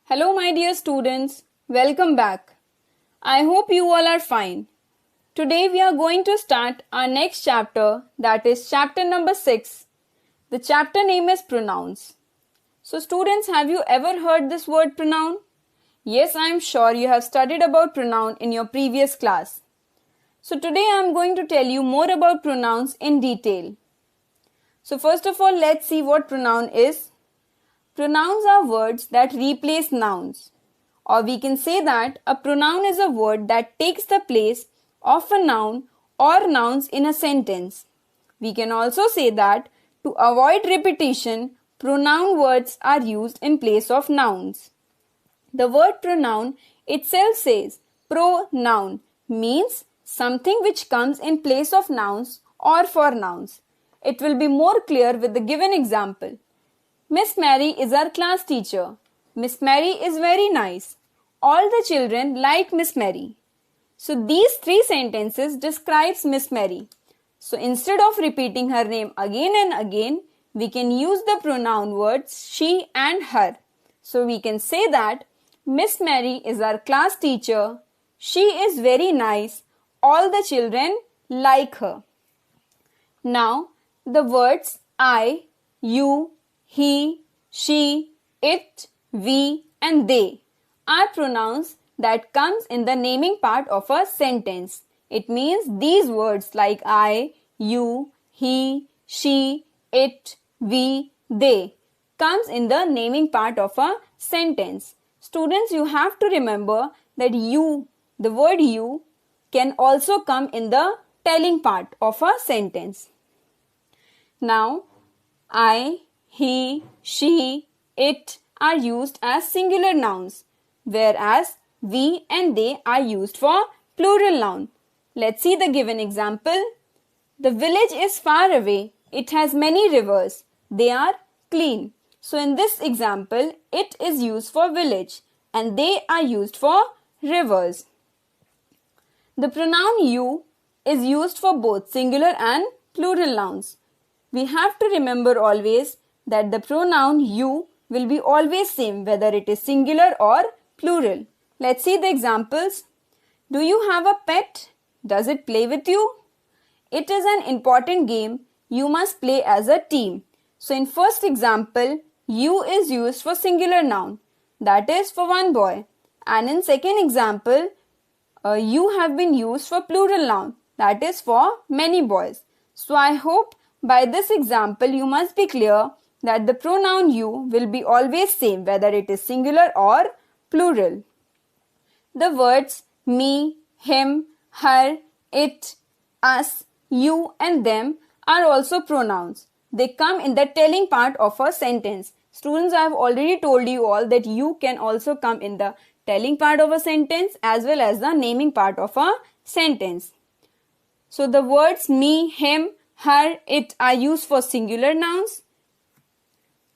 Hello, my dear students. Welcome back. I hope you all are fine. Today we are going to start our next chapter, that is chapter number 6. The chapter name is pronouns. So students, have you ever heard this word pronoun? Yes, I am sure you have studied about pronoun in your previous class. So today I am going to tell you more about pronouns in detail. So first of all, let's see what pronoun is. Pronouns are words that replace nouns. Or we can say that a pronoun is a word that takes the place of a noun or nouns in a sentence. We can also say that to avoid repetition, pronoun words are used in place of nouns. The word pronoun itself says pronoun means something which comes in place of nouns or for nouns. It will be more clear with the given example. Miss Mary is our class teacher. Miss Mary is very nice. All the children like Miss Mary. So these three sentences describes Miss Mary. So instead of repeating her name again and again, we can use the pronoun words she and her. So we can say that Miss Mary is our class teacher. She is very nice. All the children like her. Now the words I, you, he, she, it, we and they are pronouns that comes in the naming part of a sentence. It means these words like I, you, he, she, it, we, they comes in the naming part of a sentence. Students, you have to remember that you, the word you, can also come in the telling part of a sentence. Now, I, he, she, it are used as singular nouns, whereas we and they are used for plural noun. Let's see the given example. The village is far away. It has many rivers. They are clean. So in this example, it is used for village and they are used for rivers. The pronoun you is used for both singular and plural nouns. We have to remember always that the pronoun you will be always same whether it is singular or plural. Let's see the examples. Do you have a pet? Does it play with you? It is an important game. You must play as a team. So in first example, you is used for singular noun. That is for one boy. And in second example, you have been used for plural noun. That is for many boys. So I hope by this example you must be clear that the pronoun you will be always same whether it is singular or plural. The words me, him, her, it, us, you and them are also pronouns. They come in the telling part of a sentence. Students, I have already told you all that you can also come in the telling part of a sentence as well as the naming part of a sentence. So the words me, him, her, it are used for singular nouns,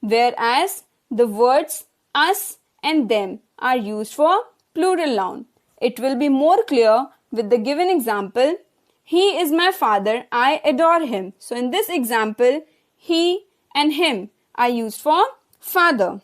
whereas the words us and them are used for plural noun. It will be more clear with the given example. He is my father. I adore him. So in this example, he and him are used for father.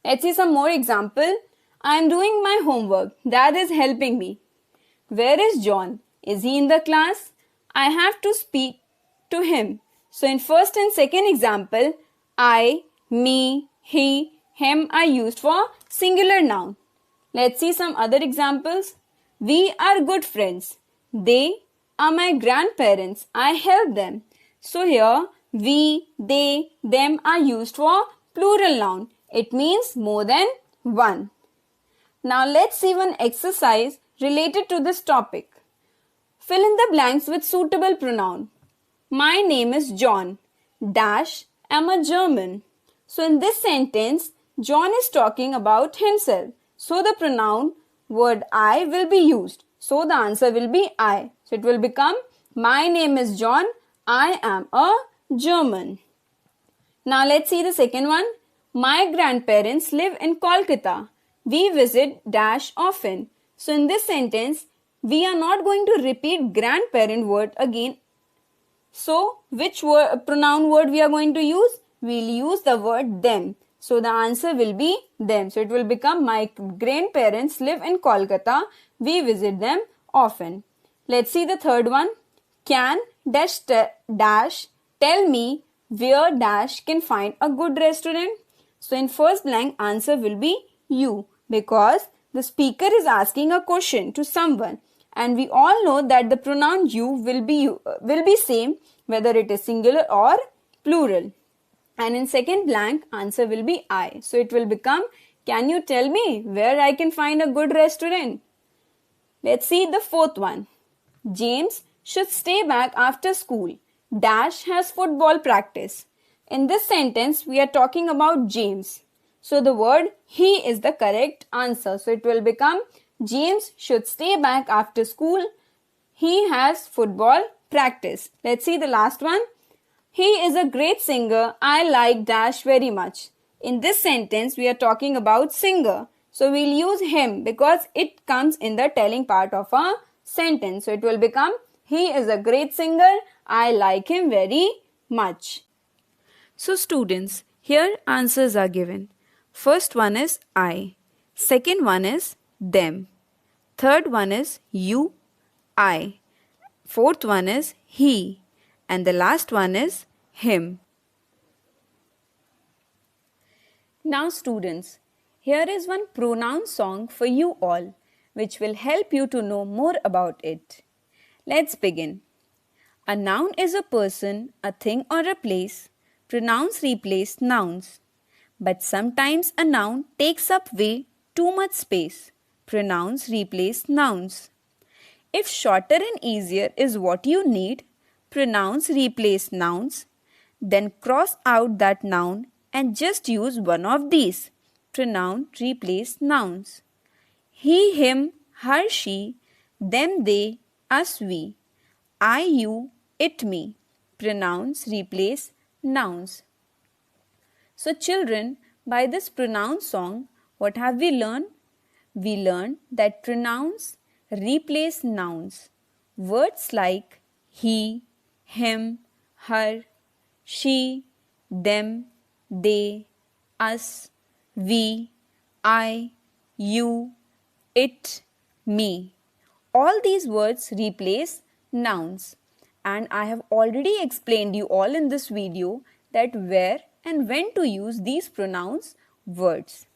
Let's see some more example. I am doing my homework. Dad is helping me. Where is John? Is he in the class? I have to speak to him. So in first and second example, I, me, he, him are used for singular noun. Let's see some other examples. We are good friends. They are my grandparents. I help them. So here, we, they, them are used for plural noun. It means more than one. Now let's see one exercise related to this topic. Fill in the blanks with suitable pronoun. My name is John. Dash, am a German. So in this sentence, John is talking about himself. So the pronoun word I will be used. So the answer will be I. So it will become my name is John. I am a German. Now let's see the second one. My grandparents live in Kolkata. We visit dash often. So in this sentence, we are not going to repeat grandparent word again. So which pronoun word we are going to use? We'll use the word them. So the answer will be them. So it will become my grandparents live in Kolkata. We visit them often. Let's see the third one. Can dash dash tell me where dash can find a good restaurant? So in first blank answer will be you, because the speaker is asking a question to someone, and we all know that the pronoun you will be same whether it is singular or plural. And in second blank answer will be I. So it will become, can you tell me where I can find a good restaurant? Let's see the fourth one. James should stay back after school. Dash has football practice. In this sentence, we are talking about James. So the word he is the correct answer. So it will become, James should stay back after school. He has football practice. Let's see the last one. He is a great singer. I like Dash very much. In this sentence, we are talking about singer. So we'll use him because it comes in the telling part of a sentence. So it will become, he is a great singer. I like him very much. So students, here answers are given. First one is I. Second one is them. Third one is you, I. Fourth one is he. And the last one is him. Now students, here is one pronoun song for you all, which will help you to know more about it. Let's begin. A noun is a person, a thing or a place. Pronouns replace nouns. But sometimes a noun takes up way too much space. Pronouns replace nouns. If shorter and easier is what you need, pronouns replace nouns. Then cross out that noun and just use one of these. Pronoun replace nouns. He, him, her, she, them, they, us, we. I, you, it, me. Pronouns replace nouns. So children, by this pronoun song, what have we learned? We learned that pronouns replace nouns. Words like he, him, her, she, them, they, us, we, I, you, it, me. All these words replace nouns. And I have already explained you all in this video that where and when to use these pronouns words.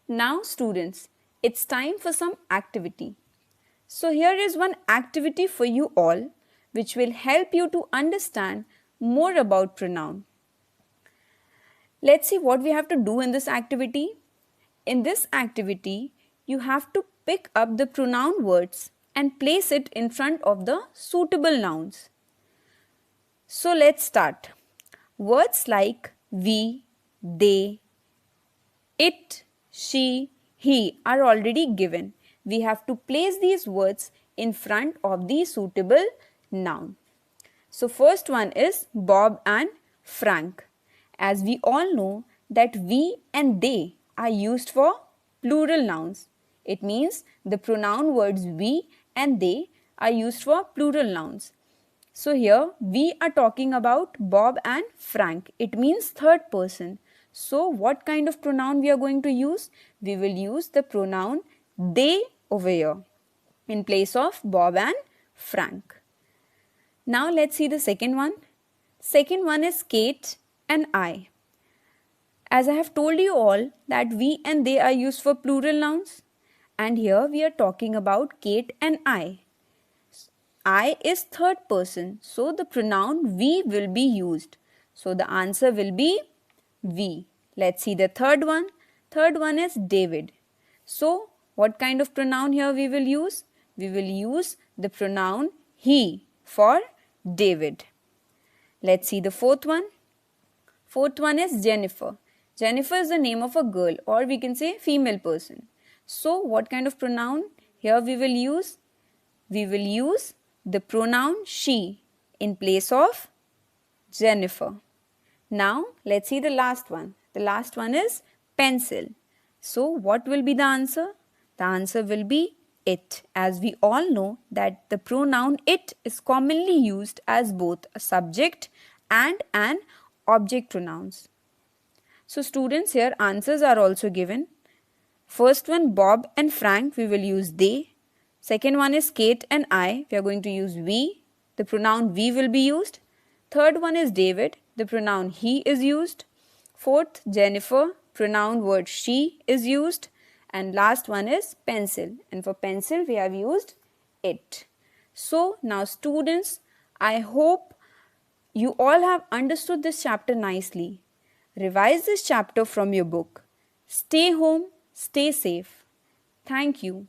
Now students, it's time for some activity. So here is one activity for you all which will help you to understand more about pronoun. Let's see what we have to do in this activity. In this activity, you have to pick up the pronoun words and place it in front of the suitable nouns. So let's start. Words like we, they, it, she, he are already given. We have to place these words in front of the suitable noun. So first one is Bob and Frank. As we all know that we and they are used for plural nouns. It means the pronoun words we and they are used for plural nouns. So here we are talking about Bob and Frank. It means third person. So what kind of pronoun we are going to use? We will use the pronoun they over here in place of Bob and Frank. Now let's see the second one. Second one is Kate and I. As I have told you all that we and they are used for plural nouns, and here we are talking about Kate and I. I is third person, so the pronoun we will be used. So the answer will be we. Let's see the third one. Third one is David. So what kind of pronoun here we will use? We will use the pronoun he for David. Let's see the fourth one. Fourth one is Jennifer. Jennifer is the name of a girl, or we can say female person. So what kind of pronoun here we will use? We will use the pronoun she in place of Jennifer. Now let's see the last one. The last one is pencil. So what will be the answer? The answer will be it, as we all know that the pronoun it is commonly used as both a subject and an object pronouns. So students, here answers are also given. First one, Bob and Frank, we will use they. Second one is Kate and I, we are going to use we. The pronoun we will be used. Third one is David, the pronoun he is used. Fourth, Jennifer, pronoun word she is used. And last one is pencil, and for pencil we have used it. So now students, I hope you all have understood this chapter nicely. Revise this chapter from your book. Stay home, stay safe. Thank you.